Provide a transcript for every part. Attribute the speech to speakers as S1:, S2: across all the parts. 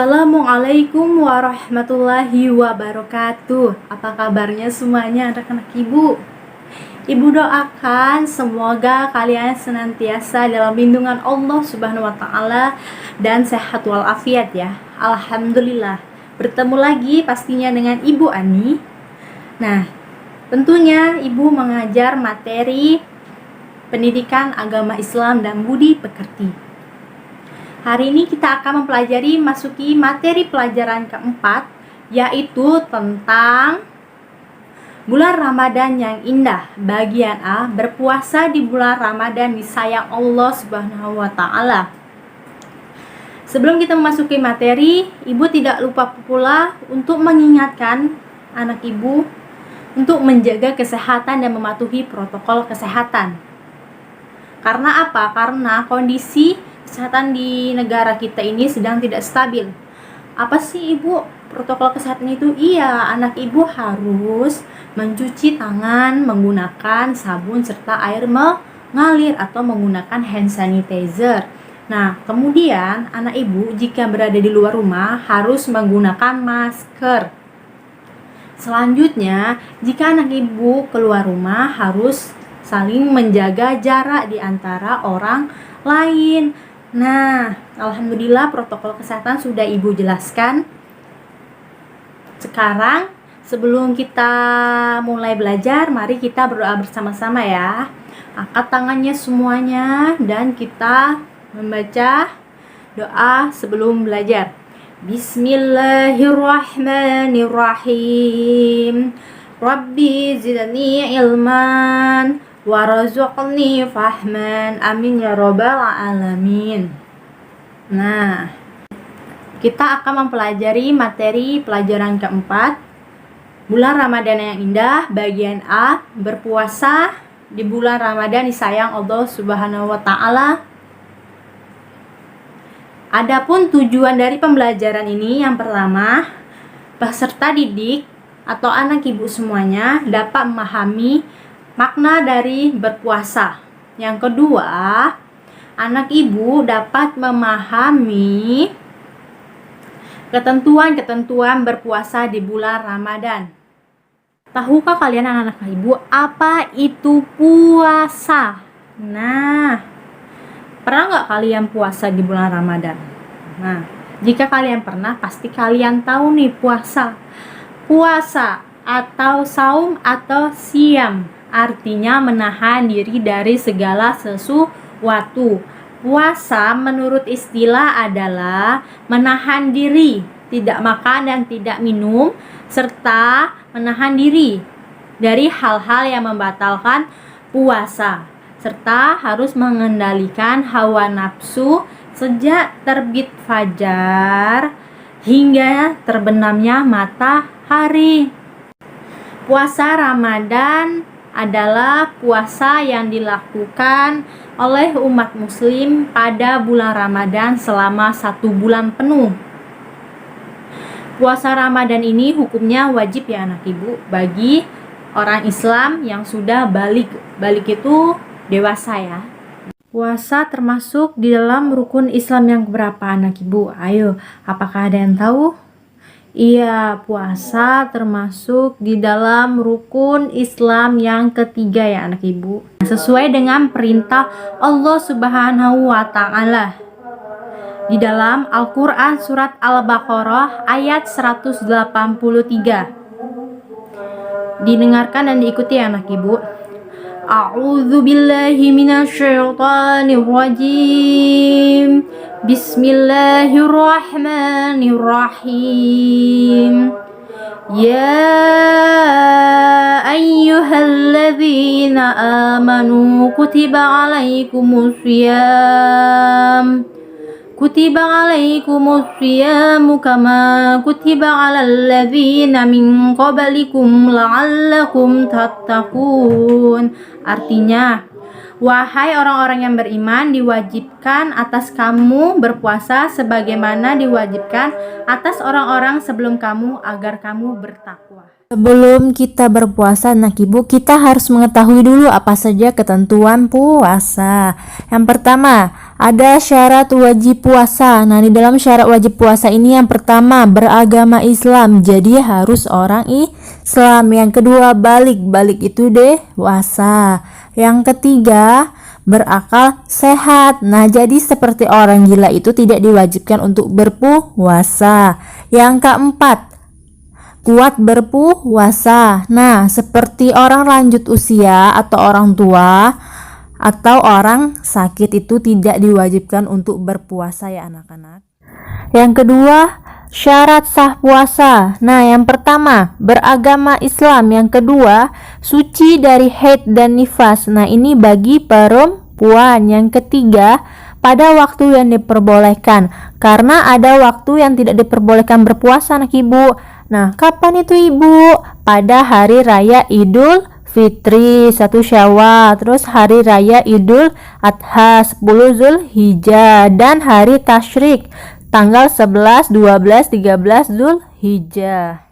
S1: Assalamualaikum warahmatullahi wabarakatuh. Apa kabarnya semuanya anak-anak ibu? Ibu doakan semoga kalian senantiasa dalam lindungan Allah Subhanahu wa taala dan sehat walafiat ya. Alhamdulillah. Bertemu lagi pastinya dengan Ibu Ani. Nah, tentunya Ibu mengajar materi pendidikan agama Islam dan budi pekerti. Hari ini kita akan masuki materi pelajaran keempat, yaitu tentang bulan Ramadan yang indah. Bagian A, berpuasa di bulan Ramadan disayang Allah Subhanahu wa taala. Sebelum kita memasuki materi, Ibu tidak lupa pula untuk mengingatkan anak Ibu untuk menjaga kesehatan dan mematuhi protokol kesehatan. Karena apa? Karena kondisi kesehatan di negara kita ini sedang tidak stabil. Apa sih Ibu protokol kesehatan itu? Iya, anak Ibu harus mencuci tangan menggunakan sabun serta air mengalir atau menggunakan hand sanitizer. Nah, kemudian anak Ibu jika berada di luar rumah harus menggunakan masker. Selanjutnya, jika anak Ibu keluar rumah harus saling menjaga jarak di antara orang lain. Nah, alhamdulillah protokol kesehatan sudah Ibu jelaskan. Sekarang, sebelum kita mulai belajar, mari kita berdoa bersama-sama ya. Angkat tangannya semuanya dan kita membaca doa sebelum belajar. Bismillahirrahmanirrahim. Rabbi zidni ilman warzuqni fahman, amin ya robbal alamin. Nah, kita akan mempelajari materi pelajaran keempat, bulan Ramadan yang indah. Bagian A, berpuasa di bulan Ramadan disayang Allah Subhanahu wa taala. Adapun tujuan dari pembelajaran ini, yang pertama, peserta didik atau anak Ibu semuanya dapat memahami makna dari berpuasa. Yang kedua, anak Ibu dapat memahami ketentuan-ketentuan berpuasa di bulan Ramadan. Tahukah kalian anak-anak Ibu apa itu puasa? Nah, pernah nggak kalian puasa di bulan Ramadan? Nah, jika kalian pernah, pasti kalian tahu nih puasa. Puasa atau saum atau siam artinya menahan diri dari segala sesuatu. Puasa menurut istilah adalah menahan diri, tidak makan dan tidak minum, serta menahan diri dari hal-hal yang membatalkan puasa, serta harus mengendalikan hawa nafsu sejak terbit fajar hingga terbenamnya matahari. Puasa Ramadan adalah puasa yang dilakukan oleh umat muslim pada bulan Ramadan selama 1 bulan penuh. Puasa Ramadan ini hukumnya wajib ya anak Ibu bagi orang Islam yang sudah balik. Balik itu dewasa ya. Puasa termasuk di dalam rukun Islam yang berapa anak Ibu? Ayo, apakah ada yang tahu? Iya, puasa termasuk di dalam rukun Islam yang ketiga ya anak Ibu. Sesuai dengan perintah Allah Subhanahu wa taala. Di dalam Al-Qur'an surat Al-Baqarah ayat 183. Didengarkan dan diikuti ya anak Ibu. A'udzu billahi minasyaitonir rajim. Bismillahirrahmanirrahim. Ya ayyuhalladzina amanu kutiba alaikumus syiyam. Kutiba alaikumus syiyamu kama kutiba alal ladzina min qablikum la'allakum tattaqun. Artinya, wahai orang-orang yang beriman, diwajibkan atas kamu berpuasa sebagaimana diwajibkan atas orang-orang sebelum kamu agar kamu bertakwa. Sebelum kita berpuasa, anak Ibu, kita harus mengetahui dulu apa saja ketentuan puasa. Yang pertama,
S2: Ada syarat wajib puasa. Nah, di dalam syarat wajib puasa ini yang pertama beragama Islam, jadi harus orang Islam. Yang kedua balik itu dewasa. Yang ketiga berakal sehat. Nah, jadi seperti orang gila itu tidak diwajibkan untuk berpuasa. Yang keempat kuat berpuasa. Nah, seperti orang lanjut usia atau orang tua atau orang sakit itu tidak diwajibkan untuk berpuasa ya anak-anak. Yang kedua, syarat sah puasa. Nah, yang pertama beragama Islam, yang kedua suci dari haid dan nifas. Nah, ini bagi perempuan. Yang ketiga, pada waktu yang diperbolehkan, karena ada waktu yang tidak diperbolehkan berpuasa anak ibu. Nah, kapan itu ibu? Pada hari raya Idul Fitri 1 Syawal, terus hari raya Idul Adha 10 Zulhijjah, dan hari tasyrik tanggal 11, 12, 13 Zulhijjah.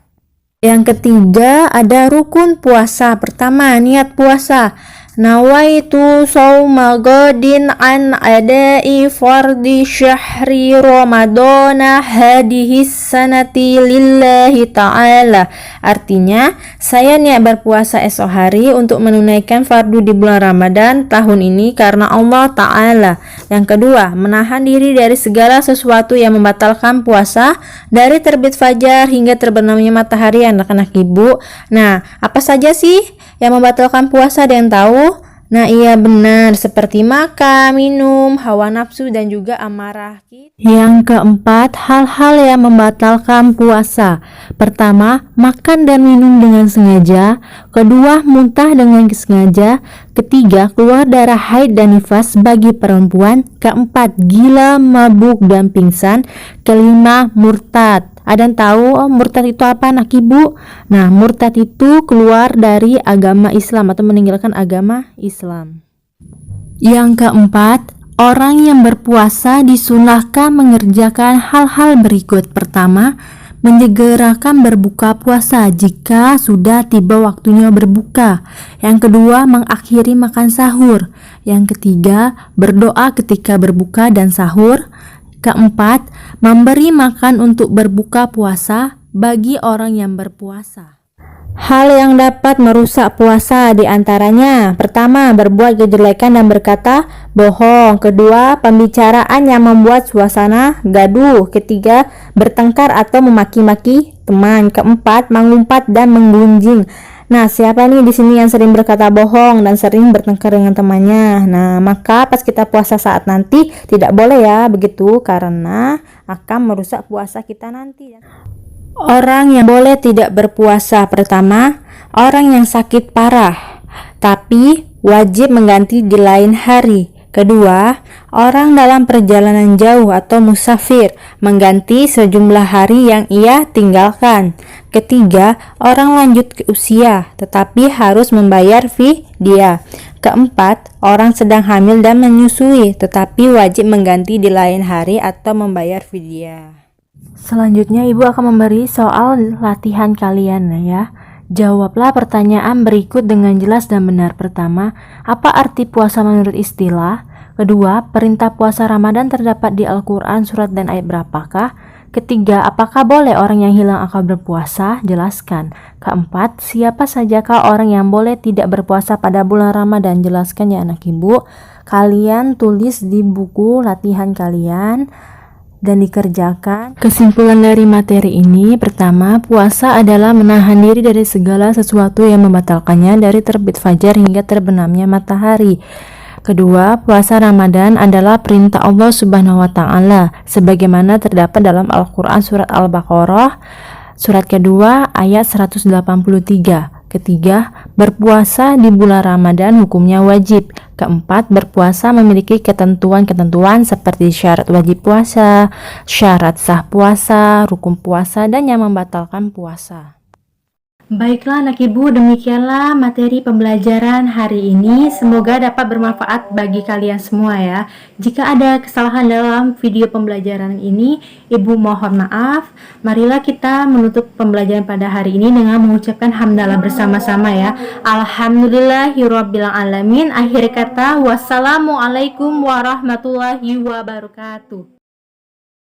S2: Yang ketiga ada rukun puasa. Pertama, niat puasa. Nawaitu sauma gadin an adai fardi syahri ramadana hadihis sanati lillahi ta'ala. Artinya, saya niat berpuasa esok hari untuk menunaikan fardu di bulan Ramadan tahun ini karena Allah Ta'ala. Yang kedua, menahan diri dari segala sesuatu yang membatalkan puasa dari terbit fajar hingga terbenamnya matahari anak-anak ibu. Nah, apa saja sih yang membatalkan puasa? Ada yang tahu? Nah, iya benar, seperti makan, minum, hawa nafsu, dan juga amarah. Yang keempat, hal-hal yang membatalkan puasa. Pertama, makan dan minum dengan sengaja. Kedua, muntah dengan sengaja. Ketiga, keluar darah haid dan nifas bagi perempuan. Keempat, gila, mabuk, dan pingsan. Kelima, murtad. Ada yang tahu murtad itu apa anak ibu? Nah, murtad itu keluar dari agama Islam atau meninggalkan agama Islam. Yang keempat, orang yang berpuasa disunahkan mengerjakan hal-hal berikut. Pertama, menyegerakan berbuka puasa jika sudah tiba waktunya berbuka. Yang kedua, mengakhiri makan sahur. Yang ketiga, berdoa ketika berbuka dan sahur. Keempat, memberi makan untuk berbuka puasa bagi orang yang berpuasa. Hal yang dapat merusak puasa diantaranya: pertama, berbuat kejelekan dan berkata bohong. Kedua, pembicaraan yang membuat suasana gaduh. Ketiga, bertengkar atau memaki-maki teman. Keempat, mengumpat dan menggunjing. Nah, siapa nih di sini yang sering berkata bohong dan sering bertengkar dengan temannya? Nah, maka pas kita puasa saat nanti tidak boleh ya begitu, karena akan merusak puasa kita nanti. Orang yang boleh tidak berpuasa: pertama, orang yang sakit parah tapi wajib mengganti di lain hari. Kedua, orang dalam perjalanan jauh atau musafir mengganti sejumlah hari yang ia tinggalkan. Ketiga, orang lanjut ke usia tetapi harus membayar fidyah. Keempat, orang sedang hamil dan menyusui tetapi wajib mengganti di lain hari atau membayar fidyah. Selanjutnya ibu akan memberi soal latihan kalian ya. Jawablah pertanyaan berikut dengan jelas dan benar. Pertama, apa arti puasa menurut istilah? Kedua, perintah puasa Ramadan terdapat di Al-Quran surat dan ayat berapakah? Ketiga, apakah boleh orang yang hilang akal berpuasa? Jelaskan. Keempat, siapa sajakah orang yang boleh tidak berpuasa pada bulan Ramadan? Jelaskan ya anak ibu. Kalian tulis di buku latihan kalian dan dikerjakan. Kesimpulan dari materi ini: pertama, puasa adalah menahan diri dari segala sesuatu yang membatalkannya dari terbit fajar hingga terbenamnya matahari. Kedua, puasa Ramadan adalah perintah Allah Subhanahu wa Ta'ala sebagaimana terdapat dalam Al-Quran surat Al-Baqarah surat kedua ayat 183. Ketiga, berpuasa di bulan Ramadan hukumnya wajib. Keempat, berpuasa memiliki ketentuan-ketentuan seperti syarat wajib puasa, syarat sah puasa, rukun puasa, dan yang membatalkan puasa.
S1: Baiklah anak ibu, demikianlah materi pembelajaran hari ini. Semoga dapat bermanfaat bagi kalian semua ya. Jika ada kesalahan dalam video pembelajaran ini, ibu mohon maaf. Marilah kita menutup pembelajaran pada hari ini dengan mengucapkan hamdalah bersama-sama ya. Alhamdulillahirabbil alamin. Akhir kata, wassalamualaikum warahmatullahi wabarakatuh.